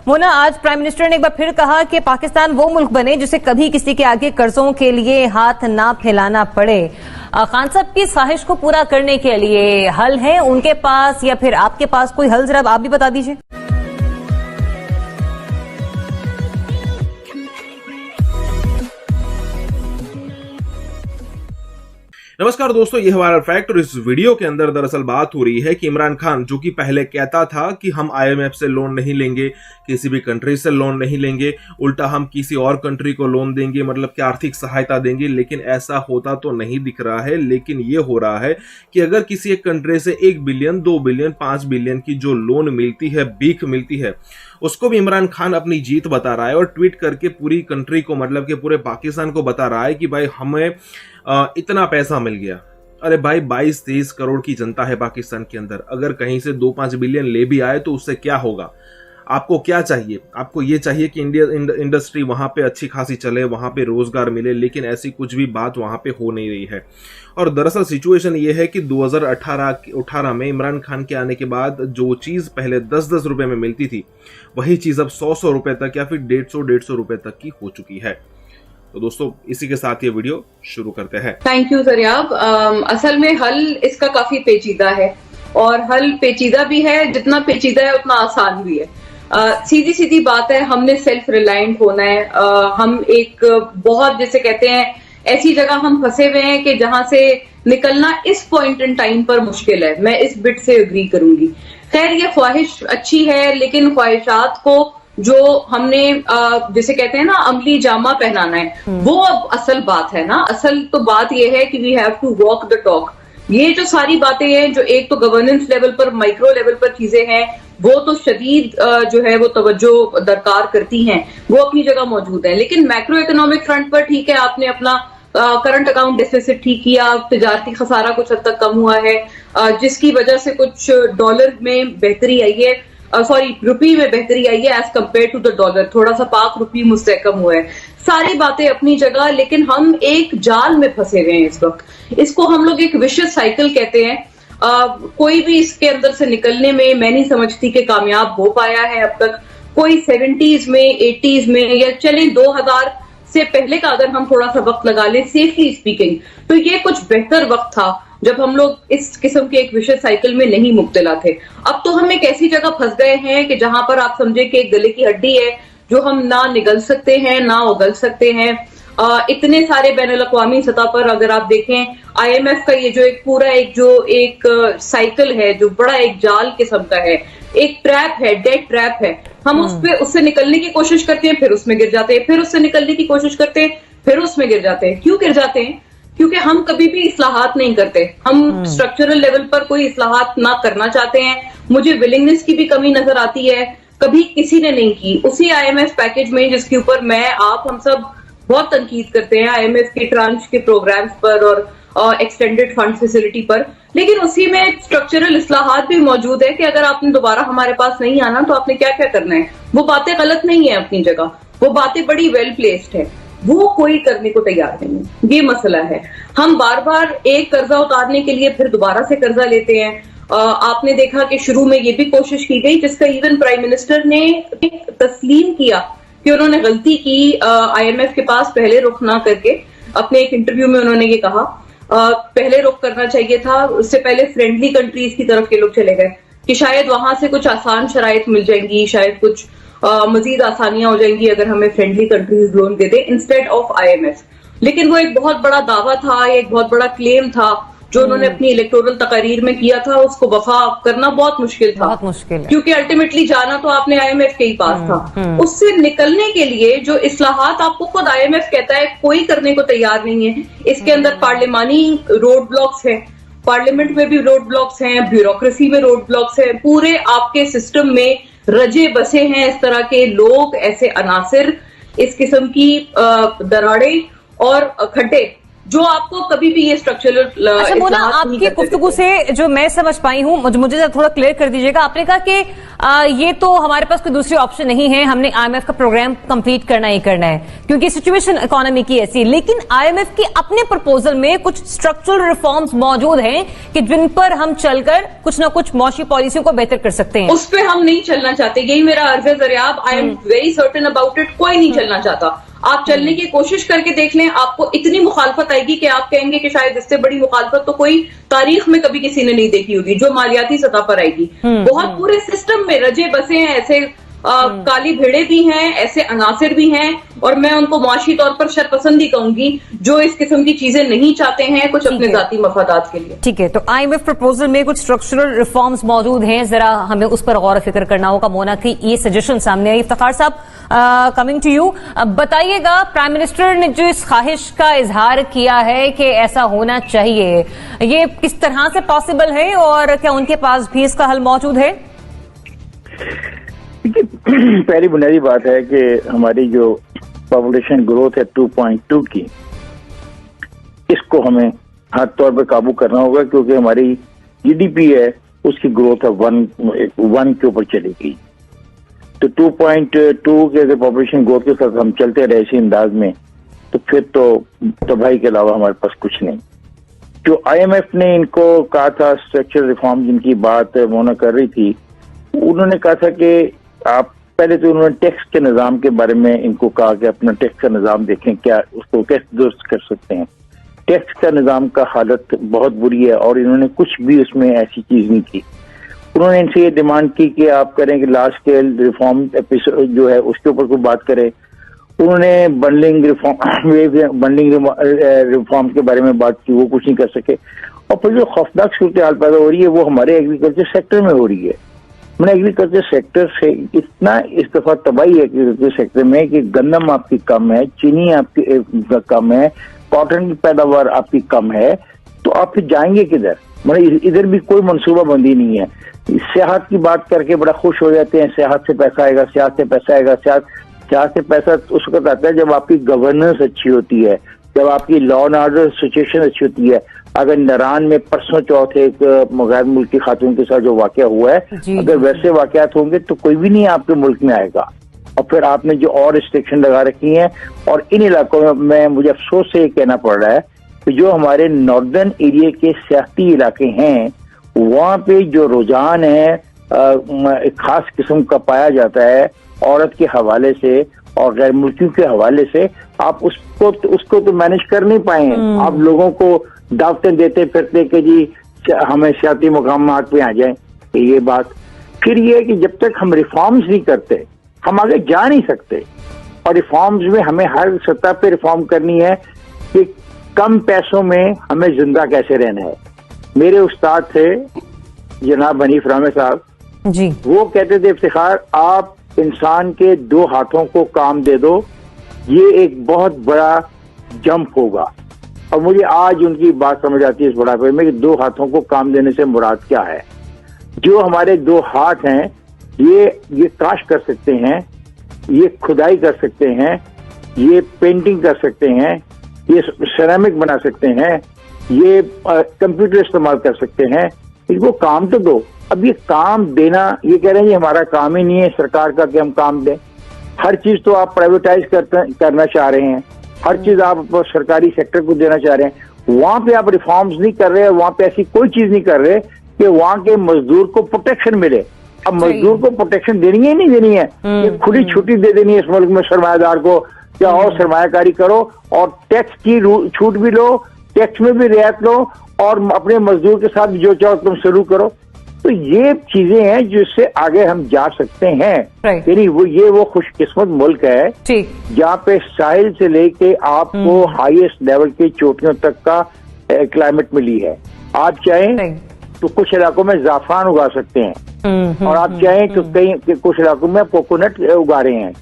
मोना, आज prime minister ने एक बार फिर कहा कि पाकिस्तान वो मुल्क बने जिसे कभी किसी के आगे कर्जों के लिए हाथ ना फैलाना पड़े। खान साहब की ख्वाहिश को पूरा करने के लिए हल है उनके पास या फिर आपके पास कोई हल? जरा आप भी बता दीजिए। नमस्कार दोस्तों, ये हमारा फैक्ट और इस वीडियो के अंदर दरअसल बात हो रही है कि इमरान खान जो कि पहले कहता था कि हम आईएमएफ से लोन नहीं लेंगे, किसी भी कंट्री से लोन नहीं लेंगे, उल्टा हम किसी और कंट्री को लोन देंगे, मतलब कि आर्थिक सहायता देंगे, लेकिन ऐसा होता तो नहीं दिख रहा है। लेकिन ये हो रहा है कि अगर किसी एक कंट्री से 1 बिलियन 2 बिलियन 5 बिलियन की जो लोन मिलती है, भीख मिलती है, उसको भी इमरान खान अपनी जीत बता रहा है और ट्वीट करके पूरी कंट्री को, मतलब कि पूरे पाकिस्तान को बता रहा है कि भाई हमें इतना पैसा मिल गया। अरे भाई 22-23 करोड़ की जनता है पाकिस्तान के अंदर, अगर कहीं से 2-5 बिलियन ले भी आए तो उससे क्या होगा? आपको क्या चाहिए? आपको ये चाहिए कि इंडस्ट्री वहां पे अच्छी खासी चले, वहां पे रोजगार मिले, लेकिन ऐसी कुछ भी बात वहां पे हो नहीं रही है। और दरअसल सिचुएशन ये है कि 2018 में इमरान खान के आने के बाद जो चीज पहले 10-10 रुपए में मिलती थी, वही चीज अब 100-100 रुपए तक या फिर 150-150 रुपए तक की हो चुकी है। तो दोस्तों, इसी के साथ ये वीडियो शुरू करते हैं। Thank you Sariab. असल में हल इसका काफी पेचीदा है और हल पेचीदा भी है, जितना पेचीदा है उतना आसान भी है। सीधी सीधी बात है, हमने सेल्फ रिलायंट होना है। हम एक बहुत, जैसे कहते हैं, ऐसी जगह हम फंसे हुए हैं कि जहां से निकलना इस पॉइंट इन टाइम पर मुश्किल है। मैं इस बिट से एग्री करूंगी। खैर, ये ख्वाहिश अच्छी है, लेकिन ख्वाहिशात को जो हमने जैसे कहते हैं ना, अमली जामा पहनाना है, वो अब असल बात है ना। असल तो बात ये है कि we have to walk the talk. ये जो सारी बातें हैं, जो एक तो गवर्नेंस लेवल पर, माइक्रो लेवल पर चीजें हैं, वो तो शदीद जो है वो तवज्जो दरकार करती हैं, वो अपनी जगह मौजूद है। लेकिन मैक्रो इकोनॉमिक फ्रंट पर ठीक है, आपने अपना करंट अकाउंट डेफिसिट ठीक किया, तिजारती खसारा कुछ हद तक कम हुआ है, जिसकी वजह से कुछ डॉलर में बेहतरी आई है, रुपी में बेहतरी आई है as compare to the dollar. थोड़ा सा पाक रुपी मुस्तहकम हुआ है। सारी बातें अपनी जगह, लेकिन हम एक जाल में फंसे हुए हैं इस वक्त। इसको हम लोग एक विशियस साइकिल कहते हैं। कोई भी इसके अंदर से निकलने में मैं नहीं समझती कि कामयाब हो पाया है अब तक। कोई 70s में, 80s में, या चले 2000 से पहले का अगर हम थोड़ा सा वक्त लगा ले, सेफली स्पीकिंग, तो ये कुछ बेहतर वक्त था जब हम लोग इस किस्म के एक विशेष साइकिल में नहीं मुब्तला थे। अब तो हम एक ऐसी जगह फंस गए हैं कि जहां पर आप समझे कि एक गले की हड्डी है जो हम ना निगल सकते हैं ना उगल सकते हैं। इतने सारे बैनुल अक़वामी सतह पर अगर आप देखें, आईएमएफ का ये जो एक पूरा एक साइकिल है, जो बड़ा एक जाल किस्म का है, एक ट्रैप है, डेड ट्रैप है। हम उससे निकलने की कोशिश करते हैं, फिर उसमें गिर जाते हैं, फिर उससे निकलने की कोशिश करते हैं, फिर उसमें गिर जाते हैं। क्यों गिर जाते हैं? क्योंकि हम कभी भी इस्लाहात नहीं करते। हम स्ट्रक्चरल लेवल पर कोई इस्लाहात ना करना चाहते हैं। मुझे विलिंगनेस की भी कमी नजर आती है, कभी किसी ने नहीं की। उसी आईएमएफ पैकेज में, जिसके ऊपर मैं, आप, हम सब बहुत तनकीद करते हैं, आईएमएफ के ट्रांच के प्रोग्राम्स पर और एक्सटेंडेड फंड फैसिलिटी पर, लेकिन उसी में स्ट्रक्चरल इस्लाहात भी मौजूद है कि अगर आपने दोबारा हमारे पास नहीं आना तो आपने क्या क्या करना है। वो बातें गलत नहीं है अपनी जगह, वो बातें बड़ी वेल प्लेस्ड है, वो कोई करने को तैयार नहीं है। ये मसला है। हम बार बार एक कर्जा उतारने के लिए फिर दोबारा से कर्जा लेते हैं। आपने देखा कि शुरू में ये भी कोशिश की गई, जिसका इवन प्राइम मिनिस्टर ने तस्लीम किया कि उन्होंने गलती की, आईएमएफ के पास पहले रुख ना करके। अपने एक इंटरव्यू में उन्होंने ये कहा, पहले रुख करना चाहिए था, उससे पहले फ्रेंडली कंट्रीज की तरफ के लोग चले गए कि शायद वहां से कुछ आसान शराइत मिल जाएंगी, शायद कुछ मजीद आसानियां हो जाएंगी अगर हमें friendly countries loan they they instead of IMF. लेकिन वो एक बहुत बड़ा दावा था, एक बहुत बड़ा क्लेम था जो उन्होंने अपनी इलेक्टोरल तकारीर में किया था। उसको वफा करना बहुत मुश्किल था, बहुत मुश्किल है, क्योंकि अल्टीमेटली जाना तो आपने आईएमएफ के ही पास था। उससे निकलने के लिए जो इस्लाहात आपको खुद आईएमएफ कहता है कोई करने को तैयार नहीं है। इसके अंदर पार्लिमानी रोड ब्लॉक्स है, पार्लियामेंट में भी रोड ब्लॉक्स हैं, ब्यूरोक्रेसी में रोड ब्लॉक्स हैं, पूरे आपके सिस्टम में रजे बसे हैं इस तरह के लोग, ऐसे अनासिर, इस किस्म की दरारें और खड्डे जो आपको कभी भी ये स्ट्रक्चरल। अच्छा मोना, आपकी गुफ्तगू से जो मैं समझ पाई हूं, मुझे थोड़ा क्लियर कर दीजिएगा। आपने कहा कि ये तो हमारे पास कोई दूसरी ऑप्शन नहीं है, हमने आईएमएफ का प्रोग्राम कंप्लीट करना ही करना है क्योंकि सिचुएशन इकोनॉमी की ऐसी। लेकिन आईएमएफ के अपने प्रपोजल में कुछ स्ट्रक्चरल रिफॉर्म्स मौजूद हैं कि जिन पर हम चलकर कुछ ना कुछ मौशी पॉलिसियों को बेहतर कर सकते हैं। उस पर हम नहीं चलना चाहते, यही मेरा अर्ज है Zariyab. I am very certain about it. कोई नहीं चलना चाहता। आप चलने की कोशिश करके देख लें, आपको इतनी मुखालफत आएगी कि आप कहेंगे कि शायद इससे बड़ी मुखालफत तो कोई तारीख में कभी किसी ने नहीं देखी होगी, जो मालियाती सतह पर आएगी। बहुत पूरे सिस्टम में रजे बसे हैं, ऐसे काली भेड़े भी हैं, ऐसे अनासिर भी हैं, और मैं उनको मुआशी तौर पर शरपसंदी कहूंगी, जो इस किस्म की चीजें नहीं चाहते हैं कुछ अपने जाती मफादात के लिए। ठीक है, तो आईएमएफ प्रपोजल में कुछ स्ट्रक्चरल रिफॉर्म्स मौजूद हैं, जरा हमें उस पर गौर फिक्र करना होगा। मोना की ये सजेशन सामने आई। इफ्तिखार साहब, कमिंग टू यू, बताइएगा, प्राइम मिनिस्टर ने जो इस ख्वाहिश का इजहार किया है कि ऐसा होना चाहिए, ये किस तरह से पॉसिबल है और क्या उनके पास भी इसका हल मौजूद है? पहली बुनियादी बात है कि हमारी जो पॉपुलेशन ग्रोथ है 2.2 की, इसको हमें हर तौर पे काबू करना होगा क्योंकि हमारी जीडीपी है उसकी ग्रोथ है 1 के ऊपर चलेगी। तो 2.2 के पॉपुलेशन ग्रोथ के साथ हम चलते रहे इसी अंदाज में, तो फिर तो तबाही के अलावा हमारे पास कुछ नहीं। जो आईएमएफ ने इनको कहा था स्ट्रक्चरल रिफॉर्म जिनकी बात मोना कर रही थी, उन्होंने कहा था कि आप पहले तो उन्होंने टैक्स के निज़ाम के बारे में इनको कहा कि अपना टैक्स का निज़ाम देखें, क्या उसको कैसे दुरुस्त कर सकते हैं। टैक्स का निज़ाम का हालत बहुत बुरी है और इन्होंने कुछ भी उसमें ऐसी चीज नहीं की। उन्होंने इनसे ये डिमांड की कि आप करें कि लार्ज स्केल रिफॉर्म एपिसोड जो है उसके ऊपर कोई बात करें। उन्होंने बंडलिंग रिफॉर्म के बारे में बात की, वो कुछ नहीं कर सके। और फिर जो खौफनाक सूरत हाल पैदा हो रही है वो हमारे एग्रीकल्चर सेक्टर में हो रही है। मैंने एग्रीकल्चर सेक्टर से इतना इस दफा तबाही है एग्रीकल्चर सेक्टर में कि गंदम आपकी कम है, चीनी आपकी कम है, कॉटन की पैदावार आपकी कम है, तो आप फिर जाएंगे किधर? मतलब इधर भी कोई मनसूबाबंदी नहीं है। सियाहत की बात करके बड़ा खुश हो जाते हैं, सियाहत से पैसा आएगा, सियाहत से पैसा आएगा। सियाहत से पैसा उस वक्त आता है जब आपकी गवर्नेंस अच्छी होती है, जब आपकी लॉ एंड ऑर्डर सिचुएशन अच्छी होती है। अगर नारान में परसों चौथ एक गैर मुल्की खातून के साथ जो वाकया हुआ है, अगर वैसे वाकयात होंगे तो कोई भी नहीं आपके मुल्क में आएगा। और फिर आपने जो और रिस्ट्रिक्शन लगा रखी हैं, और इन इलाकों में मुझे अफसोस से ये कहना पड़ रहा है कि जो हमारे नॉर्दर्न एरिया के सियासी इलाके हैं, वहाँ पे जो रुझान है एक खास किस्म का पाया जाता है औरत के हवाले से और गैर मुल्कियों के हवाले से। आप उसको तो मैनेज कर नहीं पाए। आप लोगों को दावतें देते फिरते कि जी हमें सियासी मुकामात पे आ जाए, ये बात। फिर ये है कि जब तक हम रिफॉर्म्स नहीं करते हम आगे जा नहीं सकते। और रिफॉर्म्स में हमें हर सतह पे रिफॉर्म करनी है कि कम पैसों में हमें जिंदा कैसे रहना है। मेरे उस्ताद थे जनाब हनीफ रामे साहब जी, वो कहते थे इफ्तिखार, आप इंसान के 2 हाथों को काम दे दो, ये एक बहुत बड़ा जंप होगा। और मुझे आज उनकी बात समझ आती है इस बुढ़ापे में कि 2 हाथों को काम देने से मुराद क्या है। जो हमारे 2 हाथ हैं ये काश कर सकते हैं, ये खुदाई कर सकते हैं, ये पेंटिंग कर सकते हैं, ये सिरेमिक बना सकते हैं, ये कंप्यूटर इस्तेमाल कर सकते हैं। इनको काम तो दो। अब ये काम देना, ये कह रहे हैं ये हमारा काम ही नहीं है सरकार का कि हम काम दें। हर चीज तो आप प्राइवेटाइज करना चाह रहे हैं, हर चीज आप सरकारी सेक्टर को देना चाह रहे हैं। वहां पे आप रिफॉर्म्स नहीं कर रहे, वहां पे ऐसी कोई चीज नहीं कर रहे कि वहां के मजदूर को प्रोटेक्शन मिले। अब मजदूर को प्रोटेक्शन देनी है नहीं देनी है, ये खुली छुट्टी दे देनी है इस मुल्क में सरमायादार को, क्या और सरमायाकारी करो और टैक्स की छूट भी लो, टैक्स में भी रियायत लो और अपने मजदूर के साथ जो चाहो तुम शुरू करो। तो ये चीजें हैं जिससे आगे हम जा सकते हैं। यानी वो खुशकिस्मत मुल्क है जहाँ पे साहिल से लेके आपको हाईएस्ट लेवल की चोटियों तक का क्लाइमेट मिली है। आप चाहें तो कुछ इलाकों में जाफरान उगा सकते हैं और आप चाहें तो कई कुछ इलाकों में कोकोनट उगा रहे हैं।